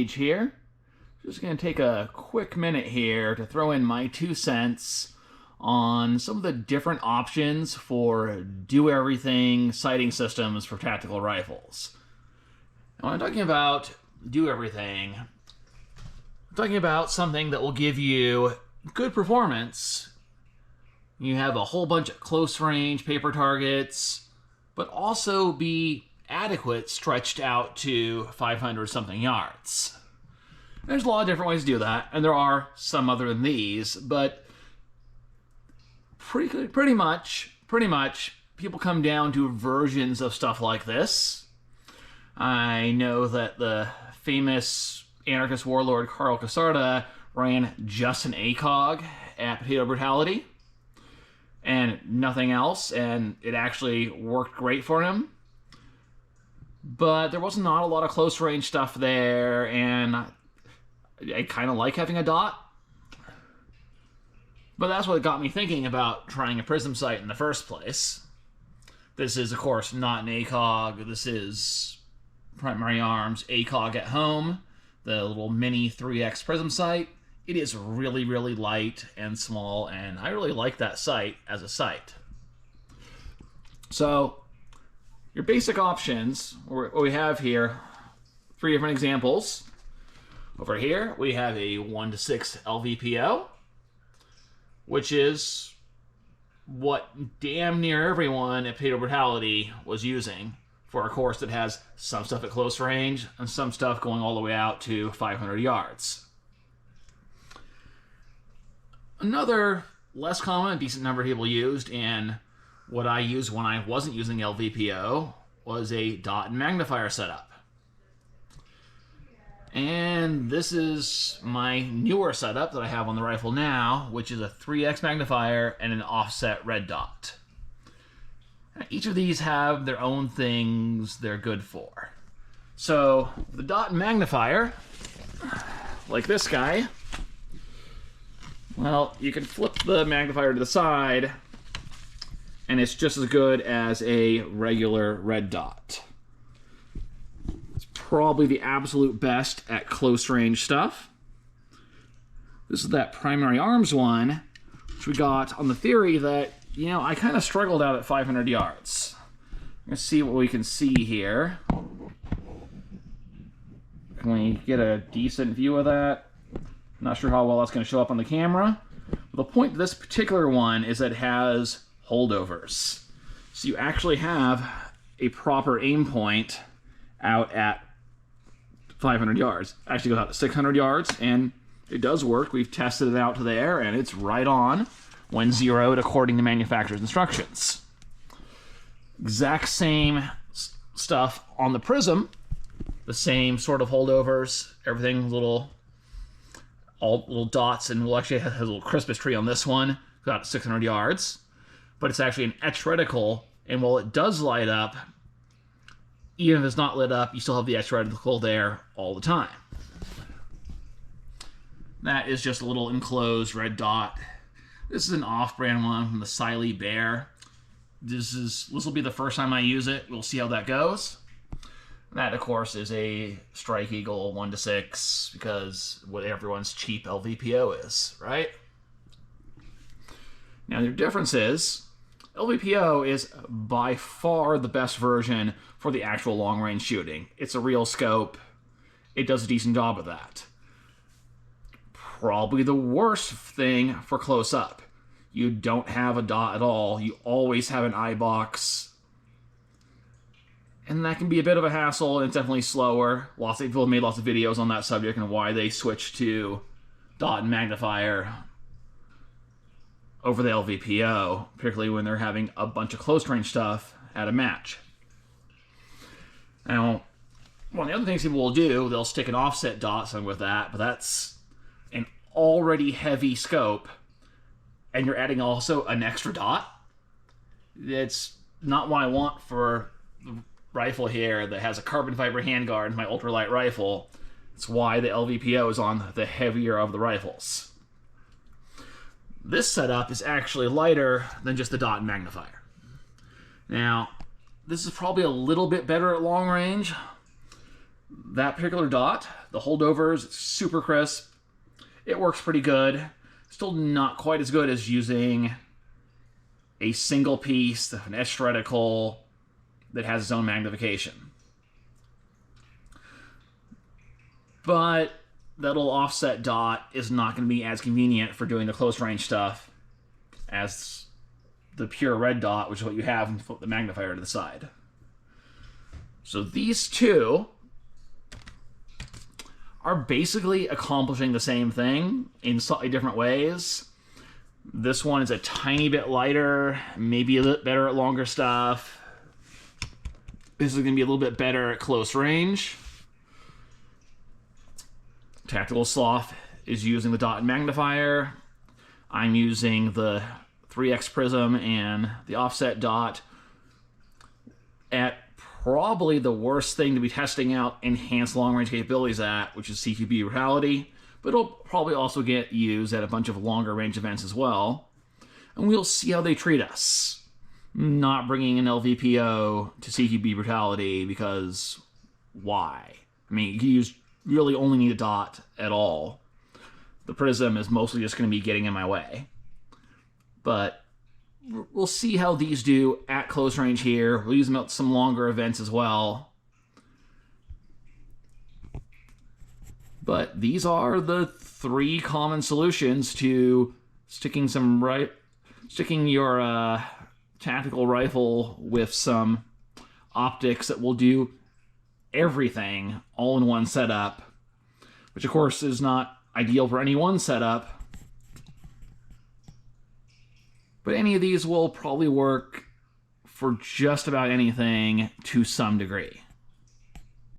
page here. Just going to take a quick minute here to throw in my 2 cents on some of the different options for do-everything sighting systems for tactical rifles. Now, when I'm talking about do-everything, I'm talking about something that will give you good performance. You have a whole bunch of close-range paper targets, but also be adequate stretched out to 500-something yards. There's a lot of different ways to do that, and there are some other than these, but pretty much, people come down to versions of stuff like this. I know that the famous anarchist warlord Carl Casarda ran just an ACOG at Potato Brutality and nothing else, and it actually worked great for him. But there was not a lot of close-range stuff there, and I kind of like having a dot. But that's what got me thinking about trying a prism sight in the first place. This is, of course, not an ACOG. This is Primary Arms ACOG at home, the little mini 3X prism sight. It is really, really light and small, and I really like that sight as a sight. So, your basic options, what we have here, 3 different examples. Over here, we have a 1:6 LVPO, which is what damn near everyone at Potato Brutality was using for a course that has some stuff at close range and some stuff going all the way out to 500 yards. Another less common, decent number of people used, and what I used when I wasn't using LVPO, was a dot and magnifier setup. And this is my newer setup that I have on the rifle now, which is a 3X magnifier and an offset red dot. Each of these have their own things they're good for. So, the dot and magnifier, like this guy, well, you can flip the magnifier to the side, and it's just as good as a regular red dot. It's probably the absolute best at close range stuff. This is that Primary Arms one, which we got on the theory that, you know, I kind of struggled out at 500 yards. Let's see what we can see here. Can we get a decent view of that? Not sure how well that's going to show up on the camera. But the point of this particular one is that it has holdovers. So you actually have a proper aim point out at 500 yards. Actually goes out to 600 yards, and it does work. We've tested it out to there, and it's right on when zeroed according to manufacturer's instructions. Exact same stuff on the prism. The same sort of holdovers. Everything all little dots, and we'll actually have a little Christmas tree on this one. About 600 yards. But it's actually an etched reticle, and while it does light up, even if it's not lit up, you still have the etched reticle there all the time. That is just a little enclosed red dot. This is an off-brand one from the Siley Bear. This will be the first time I use it. We'll see how that goes. That, of course, is a Strike Eagle 1:6, because what everyone's cheap LVPO is, right? Now, the difference is, LVPO is by far the best version for the actual long-range shooting. It's a real scope. It does a decent job of that. Probably the worst thing for close-up. You don't have a dot at all. You always have an eye box. And that can be a bit of a hassle, and it's definitely slower. Lots of people have made lots of videos on that subject and why they switched to dot and magnifier over the LVPO, particularly when they're having a bunch of close-range stuff at a match. Now, one of the other things people will do, they'll stick an offset dot something with that, but that's an already heavy scope, and you're adding also an extra dot. It's not what I want for the rifle here that has a carbon fiber handguard, my ultralight rifle. It's why the LVPO is on the heavier of the rifles. This setup is actually lighter than just the dot and magnifier. Now, this is probably a little bit better at long range, That particular dot, the holdovers, it's super crisp. It works pretty good. Still not quite as good as using a single piece, an etched reticle that has its own magnification. But that little offset dot is not going to be as convenient for doing the close range stuff as the pure red dot, which is what you have when you flip the magnifier to the side. So these two are basically accomplishing the same thing in slightly different ways. This one is a tiny bit lighter, maybe a little better at longer stuff. This is going to be a little bit better at close range. Tactical Sloth is using the dot and magnifier. I'm using the 3x prism and the offset dot at probably the worst thing to be testing out enhanced long-range capabilities at, which is CQB brutality, but it'll probably also get used at a bunch of longer-range events as well. And we'll see how they treat us. Not bringing an LVPO to CQB brutality because why? I mean, you really only need a dot at all. The prism is mostly just going to be getting in my way. But we'll see how these do at close range here. We'll use them at some longer events as well. But these are the three common solutions to sticking your tactical rifle with some optics that will do everything all in one setup, which of course is not ideal for any one setup. But any of these will probably work for just about anything to some degree.